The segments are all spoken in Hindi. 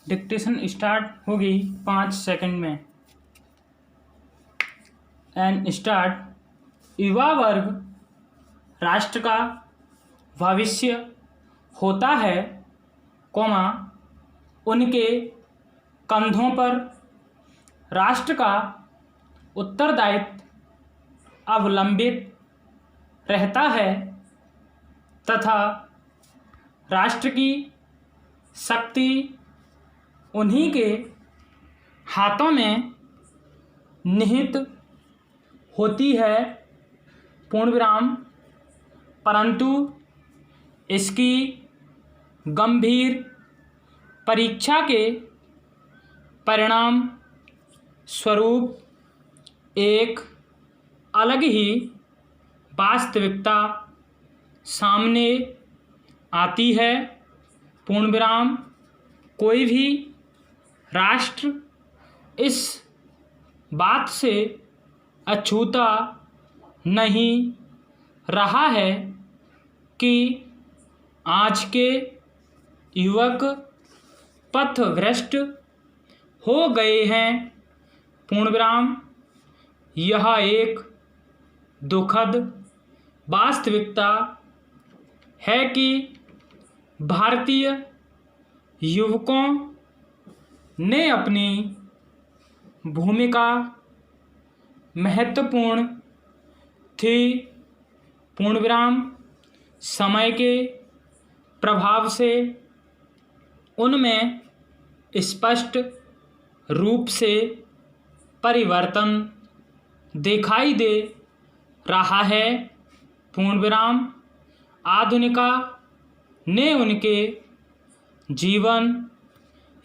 डिक्टेशन स्टार्ट होगी 5 सेकंड में। And start. युवा वर्ग राष्ट्र का भविष्य होता है, कोमा उनके कंधों पर राष्ट्र का उत्तरदायित्व अवलंबित रहता है तथा राष्ट्र की शक्ति उन्हीं के हाथों में निहित होती है, पूर्णविराम। परंतु इसकी गंभीर परीक्षा के परिणाम स्वरूप एक अलग ही वास्तविकता सामने आती है, पूर्णविराम। कोई भी राष्ट्र इस बात से अछूता नहीं रहा है कि आज के युवक पथभ्रष्ट हो गए हैं, पूर्णविराम। यह एक दुखद वास्तविकता है कि भारतीय युवकों ने अपनी भूमिका महत्वपूर्ण थी, पूर्णविराम। समय के प्रभाव से उनमें स्पष्ट रूप से परिवर्तन दिखाई दे रहा है, पूर्णविराम। आधुनिका ने उनके जीवन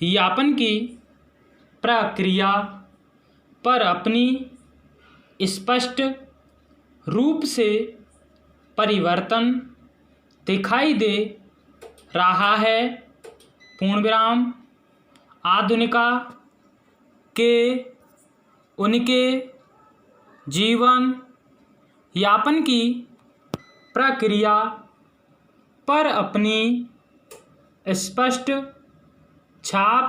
यापन की प्रक्रिया पर अपनी स्पष्ट रूप से परिवर्तन दिखाई दे रहा है, पूर्णविराम। आधुनिका के उनके जीवन यापन की प्रक्रिया पर अपनी स्पष्ट छाप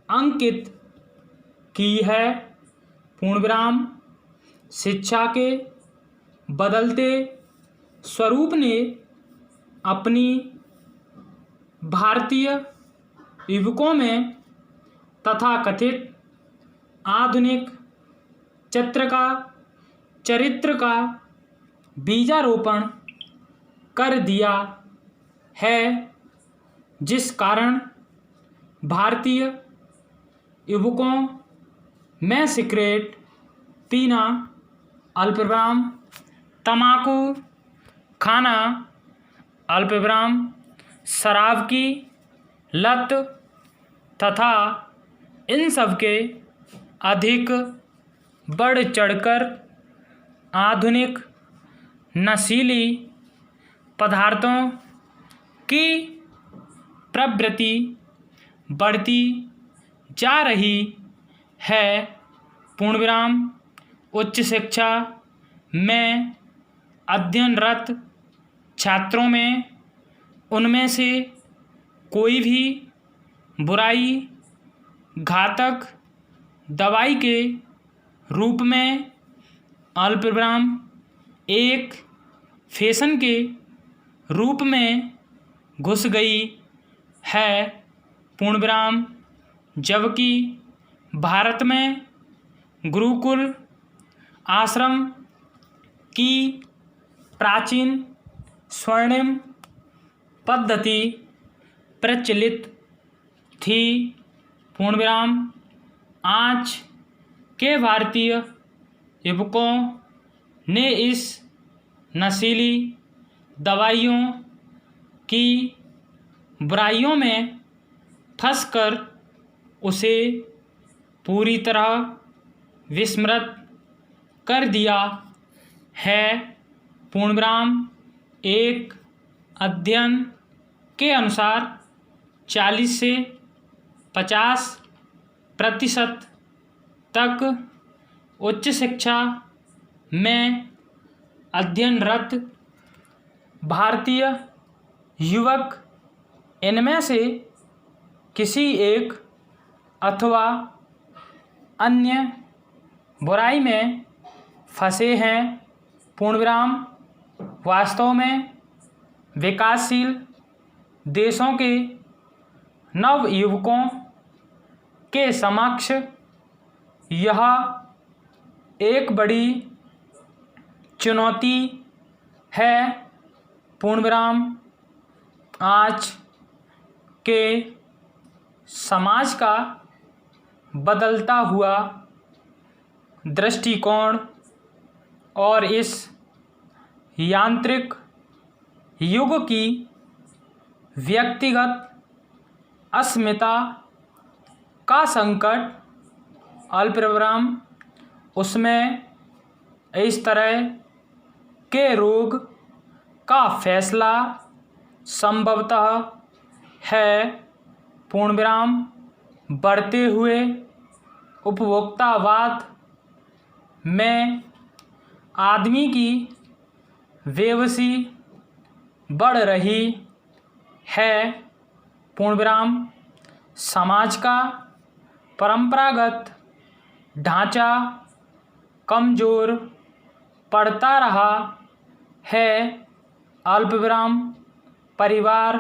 अंकित की है, पूर्णविराम। शिक्षा के बदलते स्वरूप ने अपनी भारतीय युवकों में तथाकथित आधुनिक चरित्र का बीजारोपण कर दिया है, जिस कारण भारतीय युवकों में सिगरेट पीना, अल्पविराम तंबाकू खाना, अल्पविराम शराब की लत तथा इन सब के अधिक बढ़ चढ़कर आधुनिक नशीली पदार्थों की प्रवृत्ति बढ़ती जा रही है, पूर्णविराम। उच्च शिक्षा में अध्ययनरत छात्रों में उनमें से कोई भी बुराई घातक दवाई के रूप में अल्पविराम एक फैशन के रूप में घुस गई है, पूर्णविराम। जबकि भारत में गुरुकुल आश्रम की प्राचीन स्वर्णिम पद्धति प्रचलित थी, पूर्णविराम। आज के भारतीय युवकों ने इस नशीली दवाइयों की बुराइयों में फंसकर उसे पूरी तरह विस्मृत कर दिया है, पूर्णविराम। एक अध्ययन के अनुसार 40 से 50% तक उच्च शिक्षा में अध्ययनरत भारतीय युवक इनमें से किसी एक अथवा अन्य बुराई में फंसे हैं। पूर्णविराम वास्तव में विकासशील देशों के नवयुवकों के समक्ष यह एक बड़ी चुनौती है। पूर्णविराम आज के समाज का बदलता हुआ दृष्टिकोण और इस यांत्रिक युग की व्यक्तिगत अस्मिता का संकट, अल्पविराम उसमें इस तरह के रोग का फैसला संभवतः है। पूर्णविराम बढ़ते हुए उपभोक्तावाद में आदमी की बेबसी बढ़ रही है। पूर्णविराम समाज का परंपरागत ढांचा कमज़ोर पड़ता रहा है। अल्पविराम परिवार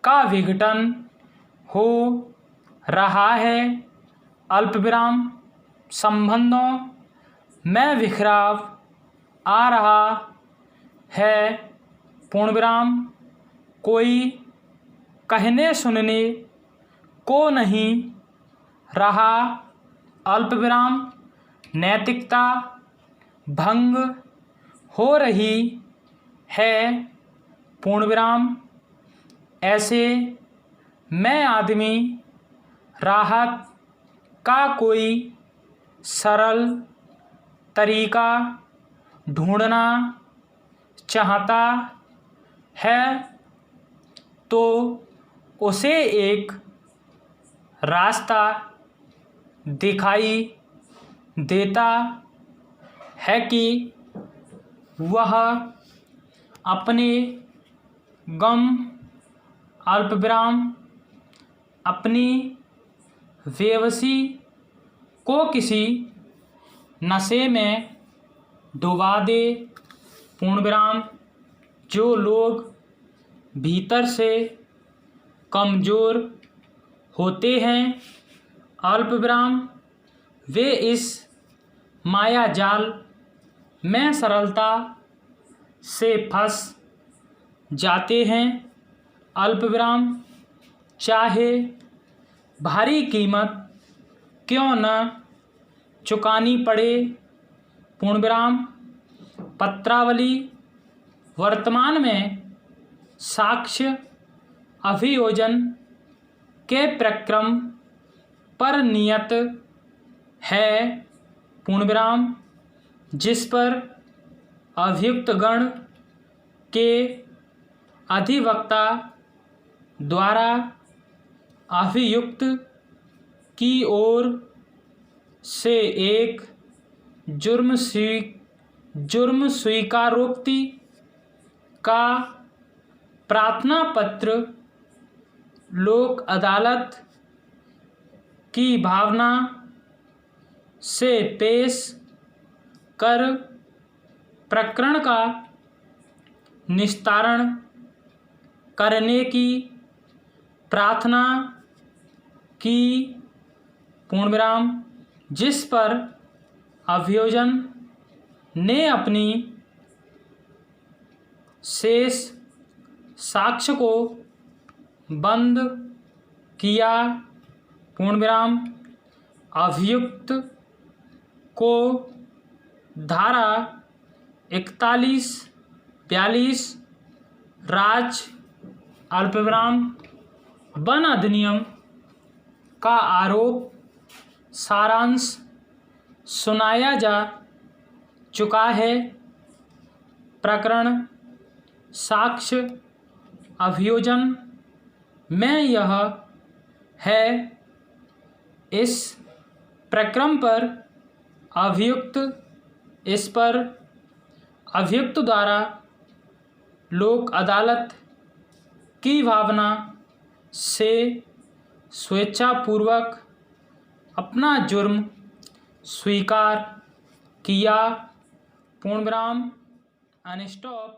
का विघटन हो रहा है। अल्पविराम संबंधों में बिखराव आ रहा है। पूर्णविराम कोई कहने सुनने को नहीं रहा। अल्पविराम नैतिकता भंग हो रही है। पूर्णविराम ऐसे में आदमी राहत का कोई सरल तरीका ढूंढना चाहता है तो उसे एक रास्ता दिखाई देता है कि वह अपने गम, अल्पविराम अपनी बेबसी को किसी नशे में डुबा दे। पूर्णविराम जो लोग भीतर से कमज़ोर होते हैं, अल्पविराम वे इस माया जाल में सरलता से फंस जाते हैं। अल्पविराम चाहे भारी कीमत क्यों न चुकानी पड़े। पूर्णविराम पत्रावली वर्तमान में साक्ष्य अभियोजन के प्रक्रम पर नियत है। पूर्णविराम जिस पर अभियुक्तगण के अधिवक्ता द्वारा अभियुक्त की ओर से एक जुर्म स्वीकारोक्ति का प्रार्थना पत्र लोक अदालत की भावना से पेश कर प्रकरण का निस्तारण करने की प्रार्थना की। पूर्णविराम जिस पर अभियोजन ने अपनी शेष साक्ष्य को बंद किया। पूर्णविराम अभियुक्त को धारा 41-42 राज्य अल्पविराम वन अधिनियम का आरोप सारांश सुनाया जा चुका है। प्रकरण साक्ष्य अभियोजन में यह है। इस प्रक्रम पर अभियुक्त द्वारा लोक अदालत की भावना से स्वेच्छापूर्वक अपना जुर्म स्वीकार किया। पूर्णविराम अनस्टॉप।